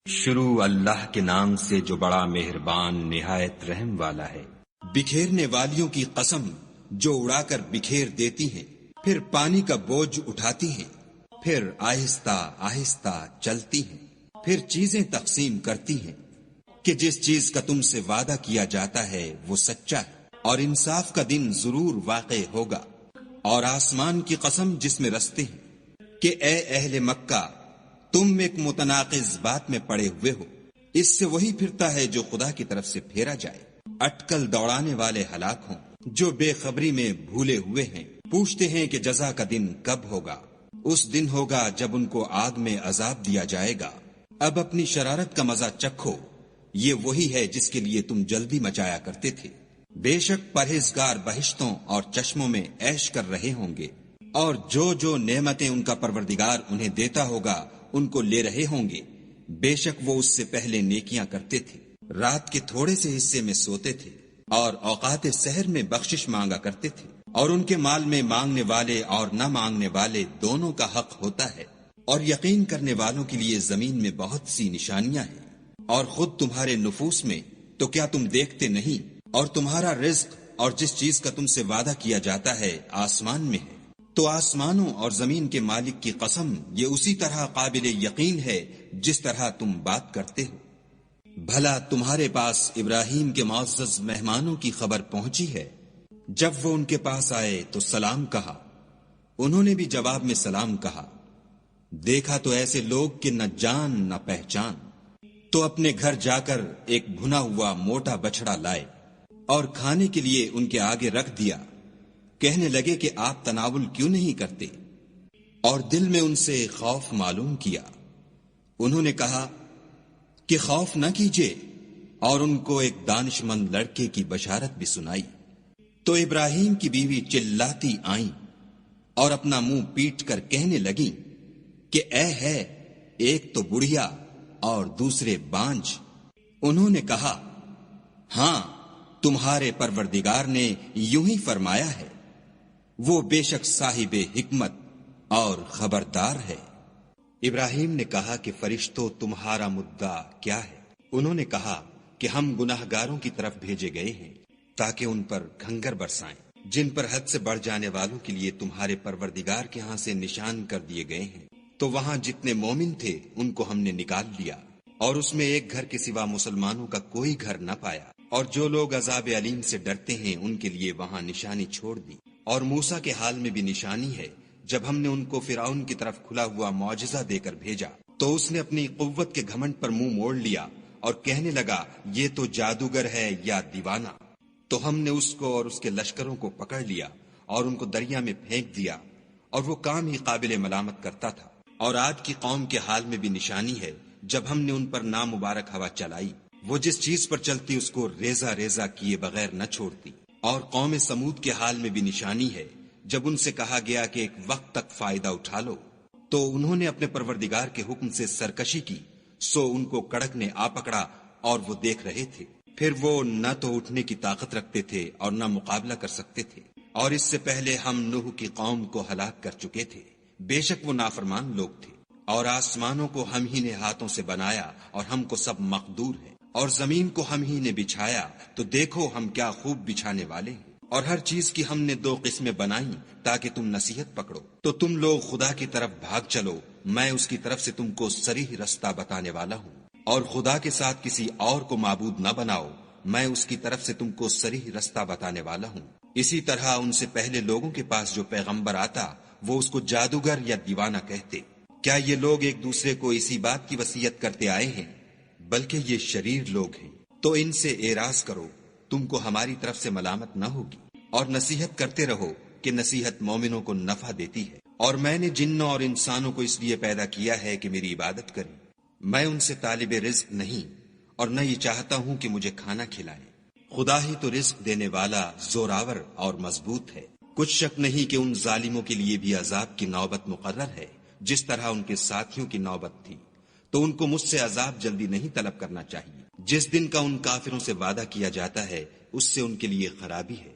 شروع اللہ کے نام سے جو بڑا مہربان نہایت رحم والا ہے۔ بکھیرنے والیوں کی قسم جو اڑا کر بکھیر دیتی ہیں، پھر پانی کا بوجھ اٹھاتی ہیں، پھر آہستہ آہستہ چلتی ہیں، پھر چیزیں تقسیم کرتی ہیں کہ جس چیز کا تم سے وعدہ کیا جاتا ہے وہ سچا ہے اور انصاف کا دن ضرور واقع ہوگا۔ اور آسمان کی قسم جس میں رستے ہیں کہ اے اہل مکہ، تم ایک متناقض بات میں پڑے ہوئے ہو، اس سے وہی پھرتا ہے جو خدا کی طرف سے پھیرا جائے۔ اٹکل دوڑانے والے ہلاک ہوں جو بے خبری میں بھولے ہوئے ہیں، پوچھتے ہیں کہ جزا کا دن کب ہوگا۔ اس دن ہوگا جب ان کو آگ میں عذاب دیا جائے گا۔ اب اپنی شرارت کا مزہ چکھو، یہ وہی ہے جس کے لیے تم جلدی مچایا کرتے تھے۔ بے شک پرہیزگار بہشتوں اور چشموں میں عیش کر رہے ہوں گے، اور جو نعمتیں ان کا پروردگار انہیں دیتا ہوگا ان کو لے رہے ہوں گے۔ بے شک وہ اس سے پہلے نیکیاں کرتے تھے، رات کے تھوڑے سے حصے میں سوتے تھے اور اوقات سحر میں بخشش مانگا کرتے تھے، اور ان کے مال میں مانگنے والے اور نہ مانگنے والے دونوں کا حق ہوتا ہے۔ اور یقین کرنے والوں کے لیے زمین میں بہت سی نشانیاں ہیں، اور خود تمہارے نفوس میں تو کیا تم دیکھتے نہیں؟ اور تمہارا رزق اور جس چیز کا تم سے وعدہ کیا جاتا ہے آسمان میں ہے، تو آسمانوں اور زمین کے مالک کی قسم یہ اسی طرح قابل یقین ہے جس طرح تم بات کرتے ہو۔ بھلا تمہارے پاس ابراہیم کے معزز مہمانوں کی خبر پہنچی ہے؟ جب وہ ان کے پاس آئے تو سلام کہا، انہوں نے بھی جواب میں سلام کہا۔ دیکھا تو ایسے لوگ کہ نہ جان نہ پہچان، تو اپنے گھر جا کر ایک بھنا ہوا موٹا بچڑا لائے اور کھانے کے لیے ان کے آگے رکھ دیا۔ کہنے لگے کہ آپ تناول کیوں نہیں کرتے؟ اور دل میں ان سے خوف معلوم کیا۔ انہوں نے کہا کہ خوف نہ کیجیے، اور ان کو ایک دانش مند لڑکے کی بشارت بھی سنائی۔ تو ابراہیم کی بیوی چلاتی آئیں اور اپنا منہ پیٹ کر کہنے لگیں کہ اے ہے، ایک تو بڑھیا اور دوسرے بانج۔ انہوں نے کہا، ہاں تمہارے پروردگار نے یوں ہی فرمایا ہے، وہ بے شک صاحب حکمت اور خبردار ہے۔ ابراہیم نے کہا کہ فرشتوں تمہارا مدعا کیا ہے؟ انہوں نے کہا کہ ہم گناہگاروں کی طرف بھیجے گئے ہیں تاکہ ان پر کھنگر برسائیں، جن پر حد سے بڑھ جانے والوں کے لیے تمہارے پروردگار کے ہاں سے نشان کر دیے گئے ہیں۔ تو وہاں جتنے مومن تھے ان کو ہم نے نکال لیا، اور اس میں ایک گھر کے سوا مسلمانوں کا کوئی گھر نہ پایا، اور جو لوگ عذاب علیم سے ڈرتے ہیں ان کے لیے وہاں نشانی چھوڑ دی۔ اور موسیٰ کے حال میں بھی نشانی ہے، جب ہم نے ان کو فرعون کی طرف کھلا ہوا معجزہ دے کر بھیجا تو اس نے اپنی قوت کے گھمنڈ پر منہ موڑ لیا اور کہنے لگا یہ تو جادوگر ہے یا دیوانہ۔ تو ہم نے اس کو اور اس کے لشکروں کو پکڑ لیا اور ان کو دریا میں پھینک دیا، اور وہ کام ہی قابل ملامت کرتا تھا۔ اور عاد کی قوم کے حال میں بھی نشانی ہے، جب ہم نے ان پر نامبارک ہوا چلائی، وہ جس چیز پر چلتی اس کو ریزہ ریزہ کیے بغیر نہ چھوڑتی۔ اور قوم سمود کے حال میں بھی نشانی ہے، جب ان سے کہا گیا کہ ایک وقت تک فائدہ اٹھا لو، تو انہوں نے اپنے پروردگار کے حکم سے سرکشی کی، سو ان کو کڑک نے آ پکڑا اور وہ دیکھ رہے تھے۔ پھر وہ نہ تو اٹھنے کی طاقت رکھتے تھے اور نہ مقابلہ کر سکتے تھے۔ اور اس سے پہلے ہم نوح کی قوم کو ہلاک کر چکے تھے، بے شک وہ نافرمان لوگ تھے۔ اور آسمانوں کو ہم ہی نے ہاتھوں سے بنایا اور ہم کو سب مقدور ہے، اور زمین کو ہم ہی نے بچھایا، تو دیکھو ہم کیا خوب بچھانے والے ہیں۔ اور ہر چیز کی ہم نے دو قسمیں بنائیں تاکہ تم نصیحت پکڑو۔ تو تم لوگ خدا کی طرف بھاگ چلو، میں اس کی طرف سے تم کو صریح رستہ بتانے والا ہوں۔ اور خدا کے ساتھ کسی اور کو معبود نہ بناؤ، میں اس کی طرف سے تم کو صریح رستہ بتانے والا ہوں۔ اسی طرح ان سے پہلے لوگوں کے پاس جو پیغمبر آتا وہ اس کو جادوگر یا دیوانہ کہتے۔ کیا یہ لوگ ایک دوسرے کو اسی بات کی وصیت کرتے آئے ہیں؟ بلکہ یہ شریر لوگ ہیں۔ تو ان سے اعراض کرو، تم کو ہماری طرف سے ملامت نہ ہوگی، اور نصیحت کرتے رہو کہ نصیحت مومنوں کو نفع دیتی ہے۔ اور میں نے جنوں اور انسانوں کو اس لیے پیدا کیا ہے کہ میری عبادت کریں۔ میں ان سے طالب رزق نہیں، اور نہ یہ چاہتا ہوں کہ مجھے کھانا کھلائیں۔ خدا ہی تو رزق دینے والا زوراور اور مضبوط ہے۔ کچھ شک نہیں کہ ان ظالموں کے لیے بھی عذاب کی نوبت مقرر ہے، جس طرح ان کے ساتھیوں کی نوبت تھی۔ تو ان کو مجھ سے عذاب جلدی نہیں طلب کرنا چاہیے۔ جس دن کا ان کافروں سے وعدہ کیا جاتا ہے اس سے ان کے لیے خرابی ہے۔